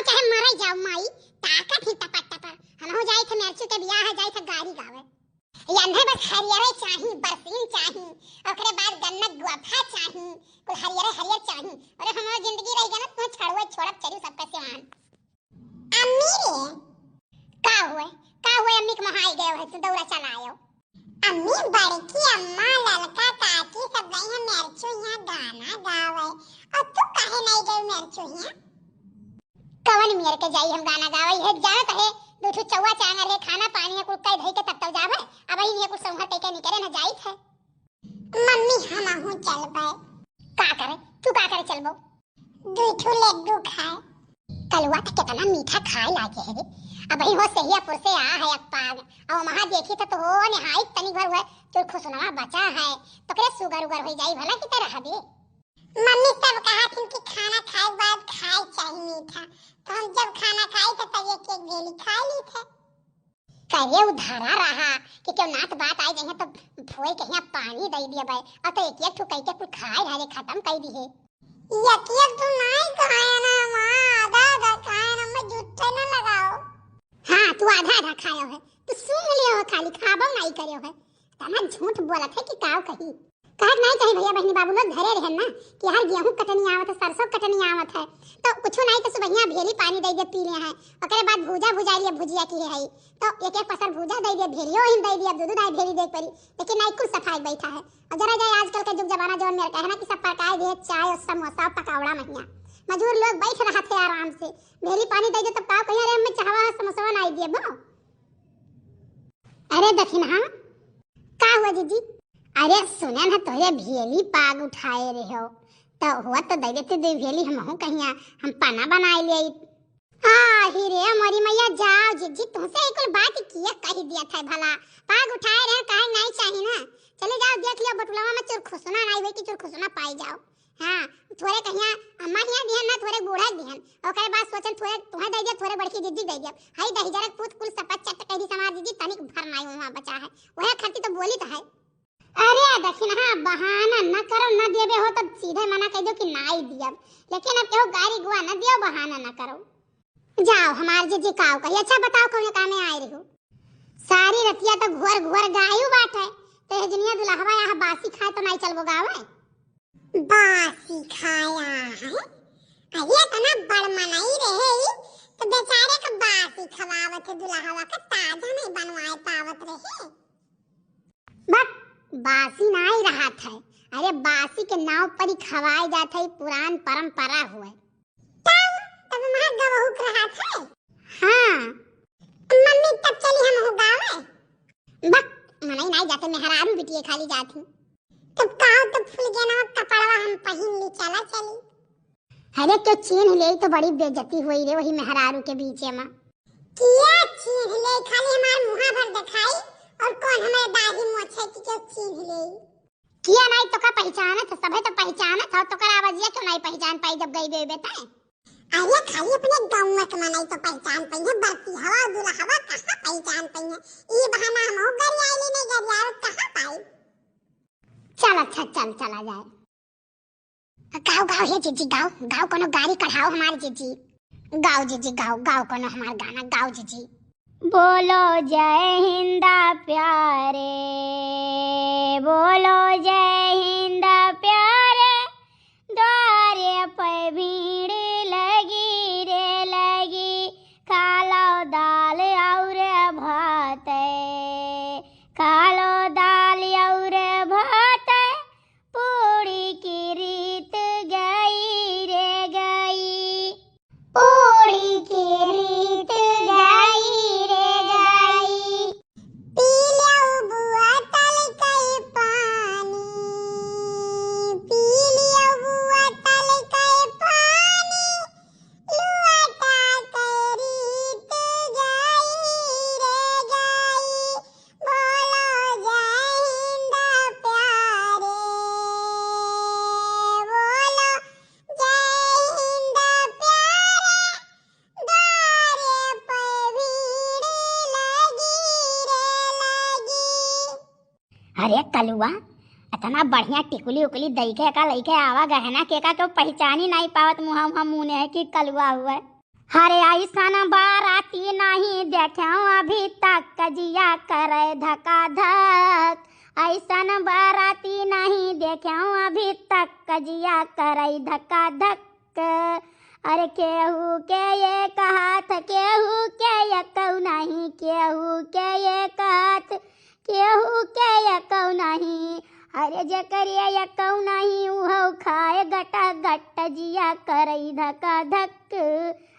चाहे मर जाओ माई ताकत ही टपट टपर हम हो जाई थे मेरचू के बियाह जाई थे गाड़ी गावे ये अंधे बस हरियरे चाही बरसीन चाही ओकरे बाद गन्नत गुआफा चाही कुल हरियरे हरियर चाही अरे हमार जिंदगी रही गना तो छड़वे छोड़ब चली सबका सेवान अम्मी रे का हुए अम्मी के महाई गए है तो दौरा चलायो अम्मी बड़की अम्मा ललका काकी सब गई है मेरचू यहाँ गाना गावे और तू काहे नहीं गई मेरचू यहाँ कवन मेर के जाई हम गाना गावे है जानत है दूठो चौवा चांगर है खाना पानी है कुल कई धई के तब तब जावे अब ही ये कुछ संघर के नहीं करे ना जाई थे मम्मी हम हूं चलबे का करे तू का करे चलबो दूठो लड्डू खाए कलवा तो कितना मीठा खाए लागे है रे अब ही हो सहियापुर से आ है अपाग अब वहां देखी तो हो निहाई तनी घर हुए तो खुशनुमा बचा है तो करे सुगर उगर हो जाई भला की तरह बे मम्मी सब कहा थी कि खाना खाए बाद खाए चाहिए मीठा तो हम जब खाना खाए तो तब एक एक भेली खा ली थे कहे उधारा रहा कि क्यों नात बात आई जहे तो फोई कहिया पानी दे दिया भाई अब तो एक एक ठुकाई के कुछ खाए धारे खत्म कर दी है एक एक तो नहीं खाया ना मां आधा आधा खाया ना मैं झूठे ना लगाओ हां तू आधा आधा खायो है तू सुन लियो खाली खाबो नहीं करियो है तना झूठ बोलत है कि काव कही कहत नहीं चाहिए भैया बहनी बाबू लोग घरे रहन ना कि यार गेहूं कटनी आवत है सरसों कटनी आवत है तो कुछ नहीं तो सुबहिया भेली पानी दे दे पी ले है ओकरे बाद भूजा भुजा लिए भुजिया की है तो एक एक पसर भूजा दे दे भेलियो ही दे दिया दूध दाई भेली देख परी लेकिन नहीं कुछ सफाई बैठा है और जरा जाए आजकल का युग जमाना जो मेरे कहना कि सब पकाए दे चाय और समोसा पकौड़ा महिया मजदूर लोग बैठ रहा थे आराम से भेली पानी दे दे तब का कहिया रे मैं चाहवा समोसा नहीं दिए बो अरे दक्षिण हां का हुआ जीजी अरे सुने ना तोरे भेली पाग उठाए रहे हो तो हुआ तो दे देते दे भेली हम हूं कहिया हम पाना बनाए ले आ ही रे मोरी मैया जाओ जीजी तुमसे एक बात किया कह दिया था भला पाग उठाए रहे काहे नहीं चाहिए ना चले जाओ देख लियो बटुलावा में चोर खुसना नहीं हुई कि चोर खुसना पाई जाओ हां थोड़े कहिया अम्मा हिया दिहन ना थोड़े बूढ़ा दिहन ओकरे बाद सोचन थोड़े तुम्हें दे दिया थोड़े बड़की जीजी दे दिया हई दही जरा पूत कुल सपत चट कही समाज जीजी तनिक भर नहीं वहां बचा है वह खर्ची तो बोली तो है अरे दक्षिण हां बहाना न करो न देबे हो तो सीधे मना कह दो कि नहीं दियब लेकिन अब केहू गाड़ी गुआ न दियो बहाना न करो जाओ हमार जीजी काव कही अच्छा बताओ कौन काम में आए रहो सारी रतिया तो घोर घोर गायू बाटे तो हजनिया दुल्हवा यहां बासी खाए तो नहीं चलबो गावे बासी खाया है अरे तना बड़ मनाई रहे तो बेचारे का बासी खवावत दुल्हवा का ताजा नहीं बनवाए पावत रहे बट बासी नहीं रहा था अरे बासी के नाव पर ही खवाए जाते है पुरान परंपरा हुए तब वहां गवहुक रहा था हां मम्मी तब चली हम हो गावे बक मनाई नहीं जाते मेहरारू बिटिए खाली जाती तब काव तो फूल गया ना कपड़वा हम पहन ली चला चली अरे तो चीन ले तो बड़ी बेइज्जती हुई रे वही मेहरारू के बीच में किया चीन ले खाली हमार मुंह भर दिखाई और कौन हमें दाढ़ी मोछे की जो चीन ले किया नहीं तो का पहचाना था सबे तो पहचाना था तो कर आवाजिया क्यों नहीं पहचान पाई जब गई बेबे ताए अरे खाली अपने गांव में के मनाई तो पहचान पाई है बरती हवा दूल्हा हवा कहां पहचान पाई है ई बहाना हम हो गरी आईली नहीं गरी यार कहां पाई चल अच्छा चल चला जाए गाओ गाओ हे जीजी गाओ गाओ कोनो गाड़ी कढ़ाओ हमारी जीजी गाओ जीजी गाओ गाओ कोनो हमार गाना गाओ जीजी बोलो जय हिंद प्यारे बोलो जय हिंद प्यारे द्वारे पे भीड़ लगी रे लगी खालो दाल और भात खालो दाल और भात पूरी की रीत गई रे गई पूरी की रीत गई अरे कलुआ इतना बढ़िया टिकुली उकुली दई के का लइके आवा गहना के का तो पहचान ही नहीं पावत मुहा मुहा मुने है कि कलुआ हुआ हरे ऐसन बाराती नहीं देखो अभी तक कजिया करे धका धक। ऐसन बाराती नहीं देखो अभी तक कजिया करे धका धक। अरे केहू के एक हाथ केहू के एकौ नहीं, केहू के एक हाथ केहू के एकौ नहीं। अरे जकर एकौ नहीं उहो खाए गटा गट जिया करई धका धक।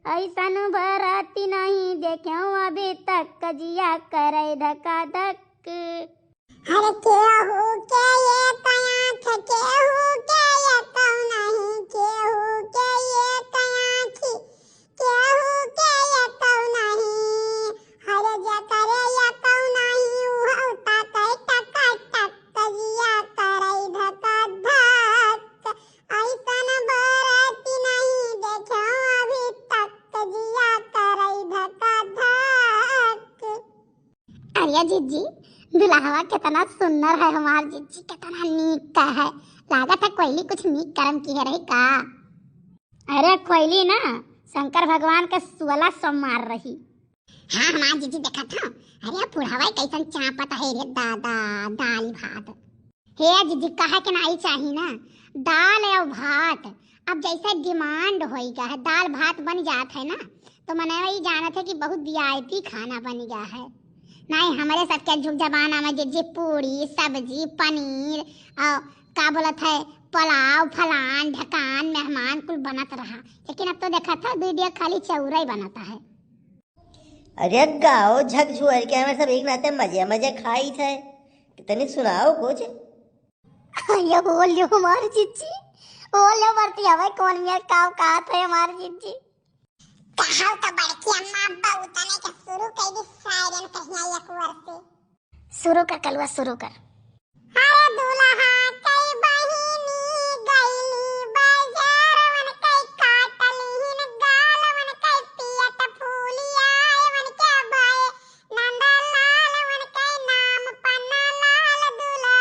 ऐसन बाराती नहीं देखो अभी तक कजिया करे धका धक। अरे केहू के एक आँख केहू के एकौ नहीं, केहू के एक आँख केहू के एकौ नहीं। अरे जकर एकौ नहीं उहो ताकै टका टक कजिया करई धका धक। ऐसन बाराती नहीं देखो अभी तक कजिया करई धका धक। अरे जीजी दुल्हवा कितना सुंदर है, हमार जीजी कितना नीक का है। लागत है कोयली कुछ नीक कर्म की है रही का। अरे कोयली ना शंकर भगवान के 16 सोमवार रही। हाँ हमार जीजी देखा था। अरे बुढ़ावा कैसन चापत है रे दादा दाल भात। हे जीजी कहा के ना आई चाहिए ना दाल और भात। अब जैसे डिमांड होएगा है दाल भात बन जात है ना तो मने वही जानत है कि बहुत वीआईपी खाना बन गया है। नहीं हमारे सबके जुग जमाना में जीजी पूरी सब्जी पनीर और का बोलत है पुलाव फलान ढकान मेहमान कुल बनत रहा, लेकिन अब तो देखा था वीडियो खाली चौरा ही बनाता है। अरे गाओ झकझोर के हमें सब एक नाते मजे मजे खाई थे। कितनी सुनाओ कुछ। ये बोलियो हमारी जीजी बोलियो बरती हवे कौन मेर काव कहत है हमारी जीजी। कहां तो बड़की अम्मा बहुत ने के शुरू कर दी सायरन कहिया एक वर्ष से शुरू कर कलवा शुरू कर। अरे दूल्हा कई बहिनी गईली बाजार मन कई काटलीन गाल मन कई पियत फूलिया मन के बाए नंदा लाल मन कई नाम पन्ना लाल दूल्हा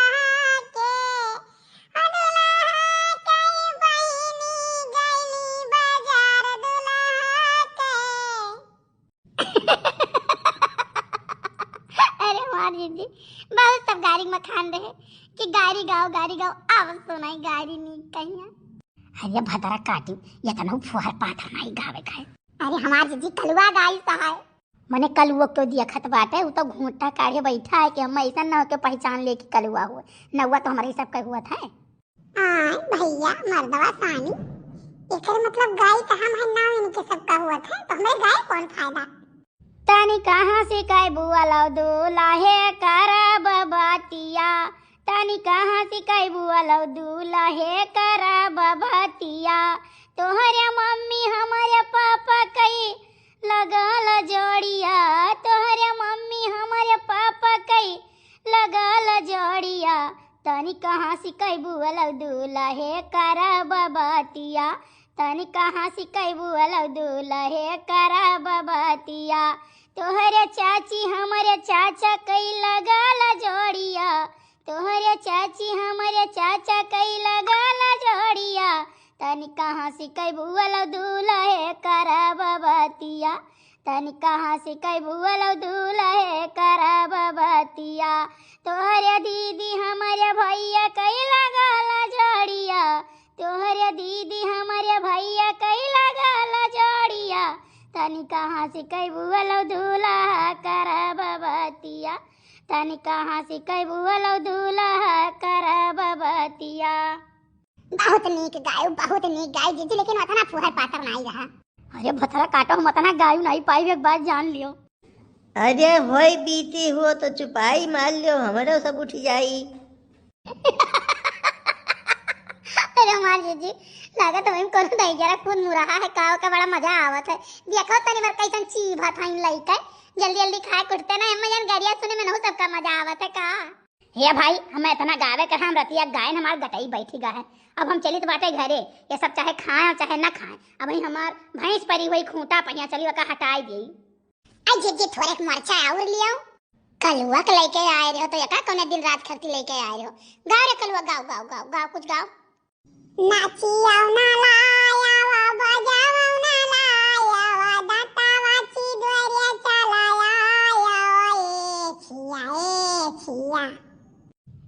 के। दूल्हा कई बहिनी गईली बाजार दूल्हा अरे हमारी जीजी बहुत सब गाड़ी में खान रहे कि गाड़ी गाओ अब सुनाई गाड़ी नहीं कहिया। अरे भदरा काटी ये तना फुहर पाथा नहीं गावे खाए। अरे हमार जीजी कलवा गाई सहाय मने कलुआ क्यों दिया खत बाटे। वो तो घूंटा काढ़े बैठा है कि हम ऐसा ना हो के पहचान ले कि कलुआ हुआ नौवा तो हमारे सब का हुआ था। भैया मर्दवा सानी एकर मतलब गाय कहाँ महीना इनके सबका हुआ था तो हमें गाय कौन फायदा। तानी कहाँ से काय बुआ लाओ दूल्हा है करब बातिया। तानी कहाँ से काय बुआ लाओ दूल्हा है करब बातिया। तोहरे मम्मी हमारे पापा कई लगल जोड़िया। तोहरे मम्मी हमारे पापा कई लगल जोड़िया। तानी कहाँ से काय बुआ लाओ दूल्हा है करब बातिया। तानी कहाँ से काय बुआ लाओ दूल्हा है करब बातिया। तोहरे चाची हमारे चाचा कई लगाल जोड़िया। तोहरे चाची हमारे चाचा कई लगाल जोड़िया। तनी कहाँ से कई बुआ लो दूल्हा है करब बातिया। तनी कहाँ से कई बुआ लो दूल्हा है करब बातिया। तोहरे दीदी हमारे भैया कई लगाल जोड़िया। तोहरे दीदी हमारे भैया कई लगाल जोड़िया। तनी कहाँ से कई बुआ लो दूल्हा करब बातिया। तनी कहाँ से कई बुआ लो दूल्हा करब बातिया। बहुत नीक गाय जीजी लेकिन उतना फुहर पातर नहीं रहा। अरे भतरा काटो हम उतना गायू नहीं पाई एक बात जान लियो। अरे होई बीती हुआ तो चुपाई मार लियो हमारे सब उठ जाई। अरे हमार जीजी लागत है कौन दई जरा खुद मुराहा है काव का बड़ा मजा आवत है। देखो तनी बार कैसन ची भात हइन लइका जल्दी जल्दी खाए कुटते ना हम जन गाड़िया सुने में न सबका मजा आवत है का। हे भाई हम इतना गावे कर हम रतिया गायन हमार गटाई बैठी गा है। अब हम चली तो बाटे घरे ये सब चाहे खाएं और चाहे ना खाएं। अब ही हमार भैंस परी हुई खूंटा पहिया चली का हटाई दी। आई जीजी थोड़े मरचा और लियो कलुआ के लेके आए रहो तो यका कौन दिन रात खर्ची लेके आए रहो। गाओ रे कलुआ गाओ गाओ गाओ गाओ कुछ गाओ। नाचिया ना लाया वा बजावा ना लाया वा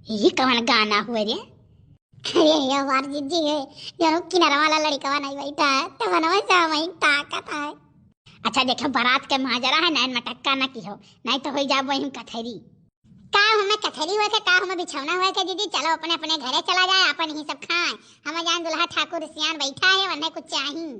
ये कौन गाना हुआ रे? अरे ये हमार जीजी है, जरो किनारा वाला लड़का नहीं बैठा है तो बनवा जा वहीं ताकत है। अच्छा देखो बारात के माजरा है नैन मटक्का न की हो, नहीं तो हो जा वहीं कथरी। का हमें कथरी हुए के का हमें बिछौना हुए के दीदी, चलो अपने अपने घरे चला जाए, अपन ही सब खाएं। हमें जान दुल्हा ठाकुर सियान बैठा है वरना कुछ चाहिए।